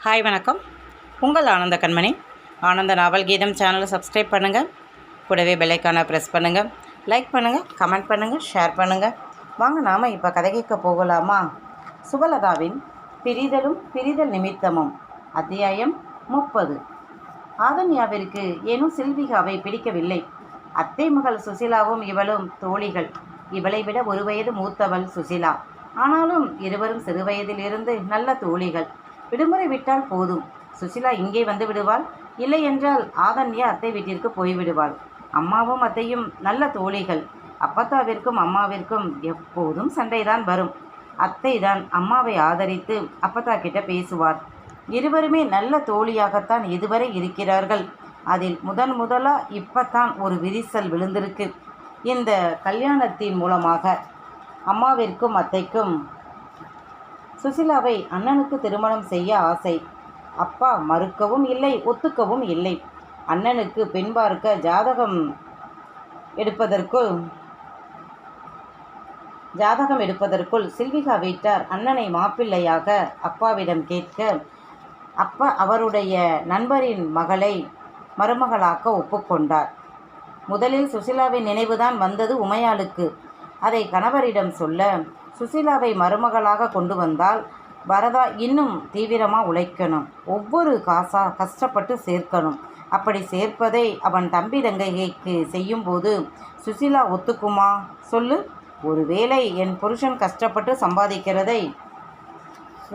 Hi வணக்கம். உங்கள் ஆனந்த கண்மணி. ஆனந்த நாவல் கீதம் சேனலை சப்ஸ்கிரைப் பண்ணுங்கள். கூடவே பெல்லைக்கானை ப்ரெஸ் பண்ணுங்கள். லைக் பண்ணுங்கள், கமெண்ட் பண்ணுங்கள், ஷேர் பண்ணுங்கள். வாங்க நாம் இப்போ கதை கேட்க போகலாமா? சுபலதாவின் பிரிதலும் பிரிதல் நிமித்தமும் அத்தியாயம் 30. ஆதன்யாவிற்கு ஏனும் சில்விகாவை பிடிக்கவில்லை. அத்தை மகள் சுசிலாவும் இவளும் தோழிகள். இவளை விட ஒரு வயது மூத்தவள் சுசிலா. ஆனாலும் இருவரும் சிறுவயதிலிருந்து நல்ல தோழிகள். விடுமுறை விட்டால் போதும், சுசிலா இங்கே வந்து விடுவாள். இல்லை என்றால் ஆதன்யா அத்தை வீட்டிற்கு போய்விடுவாள். அம்மாவும் அத்தையும் நல்ல தோழிகள். அப்பத்தாவிற்கும் அம்மாவிற்கும் எப்போதும் சண்டைதான் வரும். அத்தை தான் அம்மாவை ஆதரித்து அப்பத்தா கிட்ட பேசுவார். இருவருமே நல்ல தோழியாகத்தான் இதுவரை இருக்கிறார்கள். அதில் முதலா இப்பத்தான் ஒரு விரிசல் விழுந்திருக்கு. இந்த கல்யாணத்தின் மூலமாக அம்மாவிற்கும் அத்தைக்கும் சுசிலாவை அண்ணனுக்கு திருமணம் செய்ய ஆசை. அப்பா மறுக்கவும் இல்லை, ஒத்துக்கவும் இல்லை. அண்ணனுக்கு பெண் பார்க்க ஜாதகம் எடுப்பதற்குள் சில்விகா வீட்டார் அண்ணனை மாப்பிள்ளையாக அப்பாவிடம் கேட்க, அப்பா அவருடைய நண்பரின் மகளை மருமகளாக்க ஒப்புக்கொண்டார். முதலில் சுசிலாவின் நினைவுதான் வந்தது உமையாளுக்கு. அதை கணவரிடம் சொல்ல, சுசிலாவை மருமகளாக கொண்டு வந்தால் பரதா இன்னும் தீவிரமாக உழைக்கணும். ஒவ்வொரு காசா கஷ்டப்பட்டு சேர்க்கணும். அப்படி சேர்ப்பதை அவன் தம்பி தங்கைக்கு செய்யும்போது சுசிலா ஒத்துக்குமா சொல்லு? ஒருவேளை என் புருஷன் கஷ்டப்பட்டு சம்பாதிக்கிறதை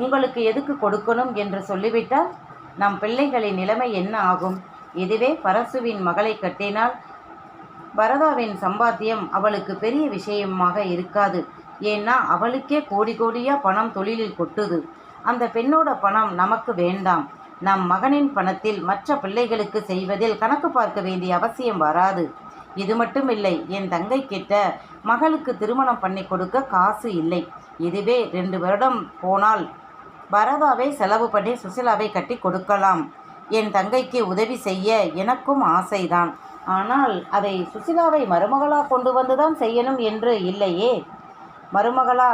உங்களுக்கு எதுக்கு கொடுக்கணும் என்று சொல்லிவிட்டால் நம் பிள்ளைகளின் நிலைமை என்ன ஆகும்? இதுவே பரசுவின் மகளை கட்டினால் பரதாவின் சம்பாத்தியம் அவளுக்கு பெரிய விஷயமாக இருக்காது. ஏன்னா அவளுக்கே கோடி கோடியாக பணம் தொழிலில் கொட்டுது. அந்த பெண்ணோட பணம் நமக்கு வேண்டாம். நம் மகனின் பணத்தில் மற்ற பிள்ளைகளுக்கு செய்வதில் கணக்கு பார்க்க வேண்டிய அவசியம் வராது. இது மட்டும் இல்லை, என் தங்கை கிட்ட மகளுக்கு திருமணம் பண்ணி கொடுக்க காசு இல்லை. இதுவே 2 வருடம் போனால் பரதாவை செலவு பண்ணி சுசிலாவை கட்டி கொடுக்கலாம். என் தங்கைக்கு உதவி செய்ய எனக்கும் ஆசைதான். ஆனால் அதை சுசிலாவை மருமகளாக கொண்டு வந்துதான் செய்யணும் என்று இல்லையே. மருமகளா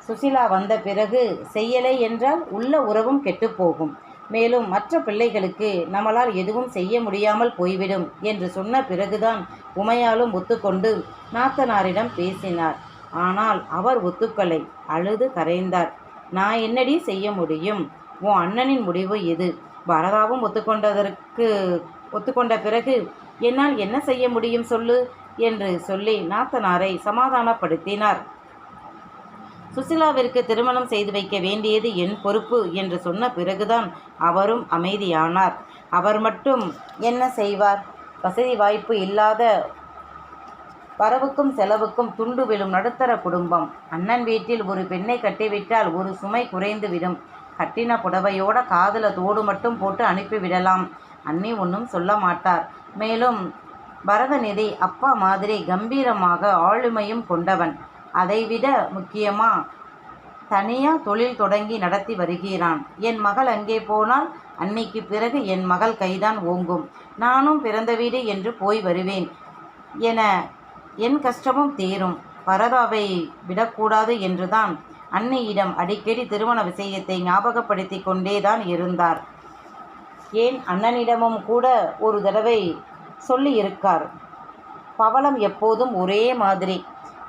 சுசிலா வந்த பிறகு செய்யலை என்றால் உள்ள உறவும் கெட்டுப்போகும். மேலும் மற்ற பிள்ளைகளுக்கு நம்மளால் எதுவும் செய்ய முடியாமல் போய்விடும் என்று சொன்ன பிறகுதான் உமையாலும் ஒத்துக்கொண்டு நாத்தனாரிடம் பேசினார். ஆனால் அவர் ஒத்துக்கலை. அழுது கரைந்தார். நான் என்னடி செய்ய முடியும்? உன் அண்ணனின் முடிவு இது. பரதாவும் ஒத்துக்கொண்ட பிறகு என்னால் என்ன செய்ய முடியும் சொல்லு என்று சொல்லி நாத்தனாரை சமாதானப்படுத்தினார். சுசிலாவிற்கு திருமணம் செய்து வைக்க வேண்டியது என் பொறுப்பு என்று சொன்ன பிறகுதான் அவரும் அமைதியானார். அவர் மட்டும் என்ன செய்வார்? வசதி வாய்ப்பு இல்லாத வரவுக்கும் செலவுக்கும் துண்டு விழும் நடுத்தர குடும்பம். அண்ணன் வீட்டில் ஒரு பெண்ணை கட்டிவிட்டால் ஒரு சுமை குறைந்துவிடும். கட்டின புடவையோட காதல தோடு மட்டும் போட்டு அனுப்பிவிடலாம். அண்ணி ஒன்றும் சொல்ல மாட்டார். மேலும் பரதநிதி அப்பா மாதிரி கம்பீரமாக ஆளுமையும் கொண்டவன். அதைவிட முக்கியமாக தனியாக தொழில் தொடங்கி நடத்தி வருகிறான். என் மகள் அங்கே போனால் அன்னைக்கு பிறகு என் மகள் கைதான் ஓங்கும். நானும் பிறந்த வீடு என்று போய் வருவேன் என் கஷ்டமும் தீரும். பரதாவை விடக்கூடாது என்றுதான் அன்னையிடம் அடிக்கடி திருமண விஷயத்தை ஞாபகப்படுத்தி கொண்டேதான் இருந்தார். ஏன் அண்ணனிடமும் கூட ஒரு தடவை சொல்லி இருக்கார். பவளம் எப்போதும் ஒரே மாதிரி.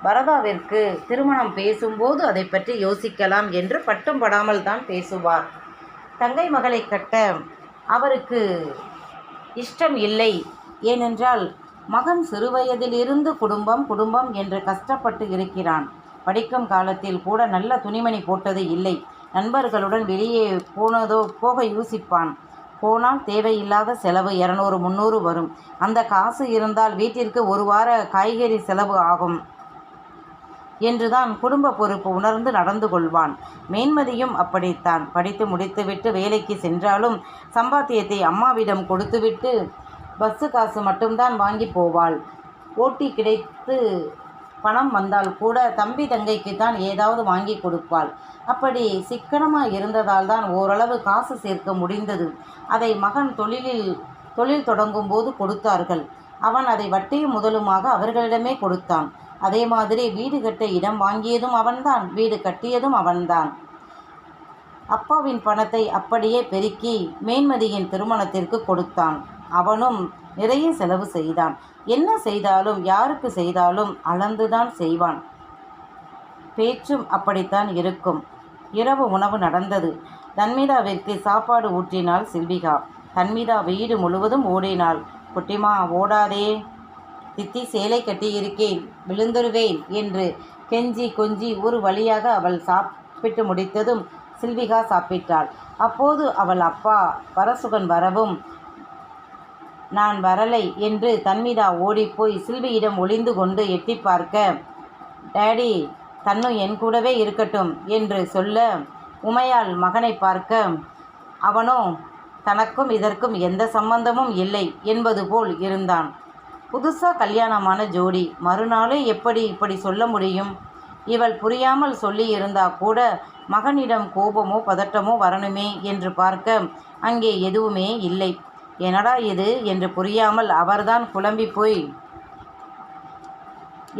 பரதாவிற்கு திருமணம் பேசும்போது அதை பற்றி யோசிக்கலாம் என்று பட்டும் படாமல் தான் பேசுவார். தங்கை மகளை கட்ட அவருக்கு இஷ்டம் இல்லை. ஏனென்றால் மகன் சிறுவயதிலிருந்து குடும்பம் என்று கஷ்டப்பட்டு இருக்கிறான். படிக்கும் காலத்தில் கூட நல்ல துணிமணி போட்டது இல்லை. நண்பர்களுடன் வெளியே போக யோசிப்பான். போனால் தேவையில்லாத செலவு 200-300 வரும். அந்த காசு இருந்தால் வீட்டிற்கு ஒரு வார காய்கறி செலவு ஆகும் என்றுதான் குடும்ப பொறுப்பு உணர்ந்து நடந்து கொள்வான். மேன்மதியும் அப்படித்தான். படித்து முடித்துவிட்டு வேலைக்கு சென்றாலும் சம்பாத்தியத்தை அம்மாவிடம் கொடுத்துவிட்டு பஸ்ஸு காசு மட்டும்தான் வாங்கி போவாள். ஓட்டி கிடைத்து பணம் வந்தால் கூட தம்பி தங்கைக்கு தான் ஏதாவது வாங்கி கொடுப்பாள். அப்படி சிக்கனமாக இருந்ததால் தான் ஓரளவு காசு சேர்க்க முடிந்தது. அதை மகன் தொழில் தொடங்கும் போது கொடுத்தார்கள். அவன் அதை வட்டியும் முதலுமாக அவர்களிடமே கொடுத்தான். அதே மாதிரி வீடு கட்ட இடம் வாங்கியதும் அவன்தான், வீடு கட்டியதும் அவன்தான். அப்பாவின் பணத்தை அப்படியே பெருக்கி மேன்மதியின் திருமணத்திற்கு கொடுத்தான். அவனும் நிறைய செலவு செய்தான். என்ன செய்தாலும் யாருக்கு செய்தாலும் அளந்துதான் செய்வான். பேச்சும் அப்படித்தான் இருக்கும். இரவு உணவு நடந்தது. தன்மிதாவிற்கு சாப்பாடு ஊற்றினாள் சில்விகா. தன்மிதா வீடு முழுவதும் ஓடினாள். குட்டிமா ஓடாதே, தித்தி சேலை கட்டியிருக்கேன், விழுந்துருவேன் என்று கெஞ்சி கொஞ்சி ஒரு வழியாக அவள் சாப்பிட்டு முடித்ததும் சில்விகா சாப்பிட்டாள். அப்போது அவள் அப்பா பரசுகன் வரவும் நான் வரலை என்று தன்மிதா ஓடிப்போய் சில்வியிடம் ஒளிந்து கொண்டு எட்டி பார்க்க, டேடி தன்னு என் கூடவே இருக்கட்டும் என்று சொல்ல, உமையாள் மகனை பார்க்க அவனோ தனக்கும் இதற்கும் எந்த சம்பந்தமும் இல்லை என்பது போல் இருந்தான். புதுசாக கல்யாணமான ஜோடி மறுநாளே எப்படி இப்படி சொல்ல முடியும்? இவள் புரியாமல் சொல்லி இருந்தா கூட மகனிடம் கோபமோ பதட்டமோ வரணுமே என்று பார்க்க அங்கே எதுவுமே இல்லை. என்னடா இது என்று புரியாமல் அவர்தான் குழம்பி போய்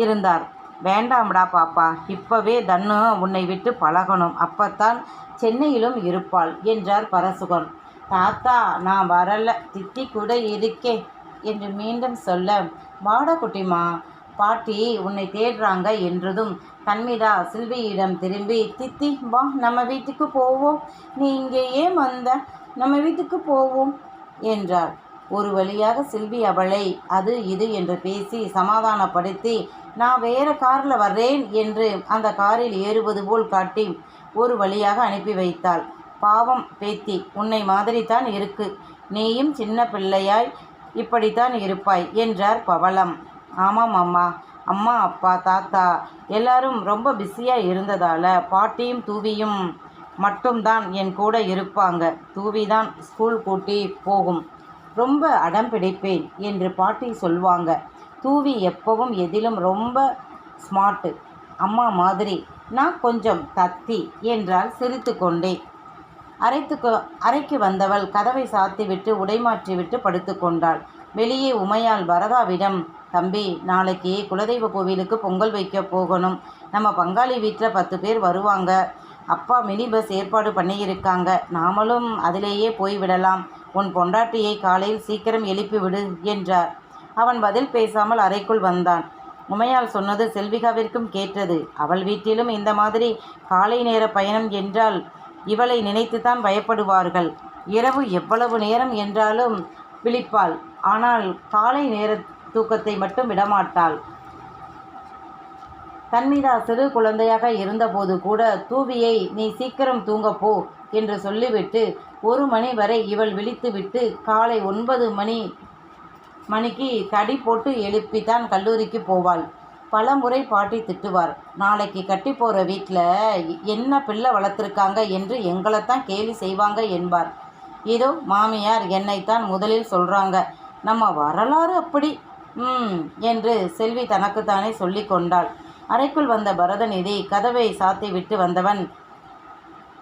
இருந்தார். வேண்டாம்டா பாப்பா, இப்பவே தன்னு உன்னை விட்டு பழகணும், அப்பத்தான் சென்னையிலும் இருப்பாள் என்றார் பரசுகன். தாத்தா நான் வரல, தித்தி கூட இருக்கே என்று மீண்டும் சொல்ல, வாடா குட்டிமா, பாட்டி உன்னை தேடுறாங்க என்றதும் தன்மிதா சில்வியிடம் திரும்பி, தித்தி வா நம்ம வீட்டுக்கு போவோம், நீ இங்கே ஏன் வந்த, நம்ம வீட்டுக்கு போவோம் என்றார். ஒரு வழியாக சில்வி அவளை அது இது என்று பேசி சமாதானப்படுத்தி, நான் வேறு காரில் வர்றேன் என்று அந்த காரில் ஏறுவது போல் காட்டி ஒரு வழியாக அனுப்பி வைத்தாள். பாவம் பேத்தி, உன்னை மாதிரித்தான் இருக்கு, நீயும் சின்ன பிள்ளையாய் இப்படித்தான் இருப்பாய் என்றார் பவளம். ஆமாம் அம்மா, அம்மா அப்பா தாத்தா எல்லாரும் ரொம்ப பிஸியாக இருந்ததால் பாட்டியும் தூவியும் மட்டும்தான் என் கூட இருப்பாங்க. தூவிதான் ஸ்கூல் கூட்டி போகும். ரொம்ப அடம் பிடிப்பேன் என்று பாட்டி சொல்வாங்க. தூவி எப்பவும் எதிலும் ரொம்ப ஸ்மார்ட்டு, அம்மா மாதிரி. நான் கொஞ்சம் தத்தி என்றால் சிரித்து கொண்டே. அறைக்கு வந்தவள் கதவை சாத்திவிட்டு உடைமாற்றிவிட்டு படுத்து கொண்டாள். வெளியே உமையாள் வரதாவிடம், தம்பி நாளைக்கு குலதெய்வ கோவிலுக்கு பொங்கல் வைக்க போகணும், நம்ம பங்காளி வீட்டில் 10 பேர் வருவாங்க, அப்பா மினி பஸ் ஏற்பாடு பண்ணியிருக்காங்க, நாமளும் அதிலேயே போய்விடலாம், உன் பொண்டாட்டியை காலையில் சீக்கிரம் எழுப்பிவிடு என்றார். அவன் பதில் பேசாமல் அறைக்குள் வந்தான். உமையாள் சொன்னது செல்விகாவிற்கும் கேட்டது. அவள் வீட்டிலும் இந்த மாதிரி காலை நேர பயணம் என்றால் இவளை நினைத்துத்தான் பயப்படுவார்கள். இரவு எவ்வளவு நேரம் என்றாலும் விழிப்பாள், ஆனால் காலை நேர தூக்கத்தை மட்டும் விடமாட்டாள். தன்மிதா சிறு குழந்தையாக இருந்தபோது கூட தூவியை நீ சீக்கிரம் தூங்கப்போ என்று சொல்லிவிட்டு 1 மணி வரை இவள் விழித்துவிட்டு காலை 9 மணிக்கு தடி போட்டு எழுப்பித்தான் கல்லூரிக்கு போவாள். பல முறை பாட்டி திட்டுவார். நாளைக்கு கட்டி போகிற வீட்டில் என்ன பிள்ளை வளர்த்துருக்காங்க என்று எங்களைத்தான் கேலி செய்வாங்க என்பார். இதோ மாமியார் என்னைத்தான் முதலில் சொல்கிறாங்க, நம்ம வரலாறு அப்படி என்று செல்வி தனக்குத்தானே சொல்லி கொண்டாள். அறைக்குள் வந்த பரதநிதி கதவை சாத்தி விட்டு வந்தவன்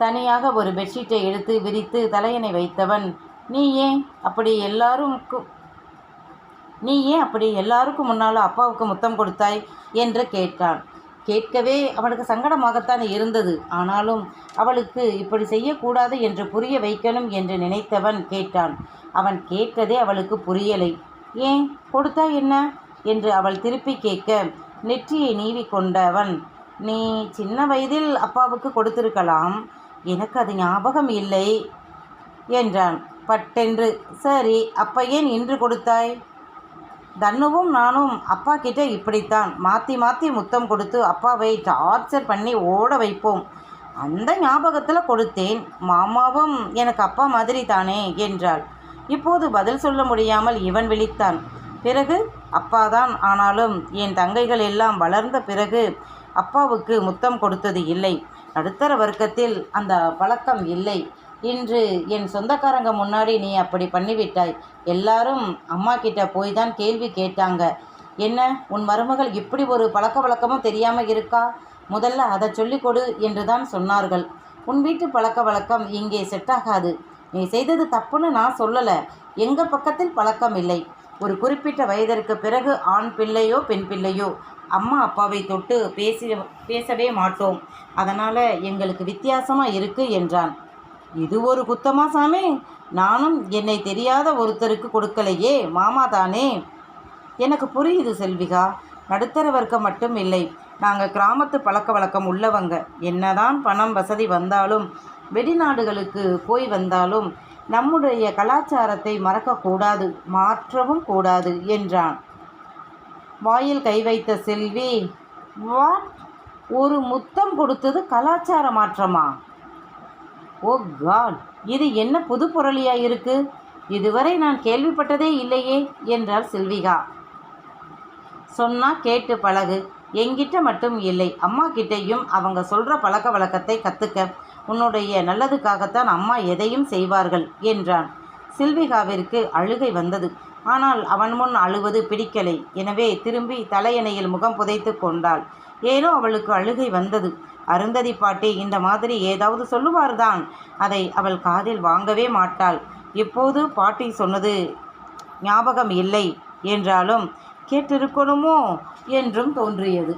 தனியாக ஒரு பெட்ஷீட்டை எடுத்து விரித்து தலையணை வைத்தவன், நீ ஏன் அப்படி எல்லாருக்கும் முன்னால் அப்பாவுக்கு முத்தம் கொடுத்தாய் என்று கேட்டான். கேட்கவே அவனுக்கு சங்கடமாகத்தான் இருந்தது. ஆனாலும் அவளுக்கு இப்படி செய்யக்கூடாது என்று புரிய வைக்கணும் என்று நினைத்தவன் கேட்டான். அவன் கேட்டதே அவளுக்கு புரியலை. ஏன் கொடுத்தா என்ன என்று அவள் திருப்பி கேட்க நெற்றியை நீவி கொண்டவன், நீ சின்ன வயதில் அப்பாவுக்கு கொடுத்திருக்கலாம், எனக்கு அது ஞாபகம் இல்லை என்றான் பட்டென்று. சரி, அப்ப ஏன் இன்று கொடுத்தாய்? தன்னுவும் நானும் அப்பா கிட்ட இப்படித்தான் மாற்றி மாற்றி முத்தம் கொடுத்து அப்பாவை டார்ச்சர் பண்ணி ஓட வைப்போம். அந்த ஞாபகத்தில் கொடுத்தேன். மாமாவும் எனக்கு அப்பா மாதிரி தானே என்றாள். இப்போது பதில் சொல்ல முடியாமல் இவன் விழித்தான். பிறகு அப்பாதான், ஆனாலும் என் தங்கைகள் எல்லாம் வளர்ந்த பிறகு அப்பாவுக்கு முத்தம் கொடுத்தது இல்லை. நடுத்தர வர்க்கத்தில் அந்த பழக்கம் இல்லை. இன்று என் சொந்தக்காரங்க முன்னாடி நீ அப்படி பண்ணிவிட்டாய். எல்லாரும் அம்மா கிட்ட போய் தான் கேள்வி கேட்டாங்க, என்ன உன் மருமகள் இப்படி ஒரு பழக்க வழக்கமும் தெரியாமல் இருக்கா, முதல்ல அதை சொல்லிக் கொடு என்று தான் சொன்னார்கள். உன் வீட்டு பழக்க வழக்கம் இங்கே செட் ஆகாது. நீ செய்தது தப்புன்னு நான் சொல்லலை, எங்கள் பக்கத்தில் பழக்கம் இல்லை. ஒரு குறிப்பிட்ட வயதிற்கு பிறகு ஆண் பிள்ளையோ பெண் பிள்ளையோ அம்மா அப்பாவை தொட்டு பேசவே மாட்டோம். அதனால் எங்களுக்கு வித்தியாசமாக இருக்குது என்றான். இது ஒரு குத்தமா சாமி? நானும் என்னை தெரியாத ஒருத்தருக்கு கொடுக்கலையே, மாமா தானே. எனக்கு புரியுது செல்விகா. நடுத்தர வர்க்கம் மட்டும் இல்லை, நாங்கள் கிராமத்து பழக்க வழக்கம் உள்ளவங்க. என்னதான் பணம் வசதி வந்தாலும் வெளிநாடுகளுக்கு போய் வந்தாலும் நம்முடைய கலாச்சாரத்தை மறக்கக்கூடாது, மாற்றவும் கூடாது என்றான். வாயில் கை வைத்த செல்வி, வாட்? ஒரு முத்தம் கொடுத்தது கலாச்சார மாற்றமா? ஓ காட், இது என்ன புது பொருளியா இருக்கு? இதுவரை நான் கேள்விப்பட்டதே இல்லையே என்றாள் செல்விகா. சொன்னா கேட்டு பழகு. என்கிட்ட மட்டும் இல்லை, அம்மா கிட்டையும் அவங்க சொல்கிற பழக்க வழக்கத்தை கற்றுக்க. உன்னுடைய நல்லதுக்காகத்தான் அம்மா எதையும் செய்வார்கள் என்றான். செல்விகாவிற்கு அழுகை வந்தது. ஆனால் அவன் முன் அழுவது பிடிக்கலை. எனவே திரும்பி தலையணையில் முகம் புதைத்து கொண்டாள். ஏனோ அவளுக்கு அழுகை வந்தது. அருந்ததி பாட்டி இந்த மாதிரி ஏதாவது சொல்லுவார்தான். அதை அவள் காதில் வாங்கவே மாட்டாள். இப்போது பாட்டி சொன்னது ஞாபகம் இல்லை என்றாலும் கேட்டிருக்கணுமோ என்றும் தோன்றியது.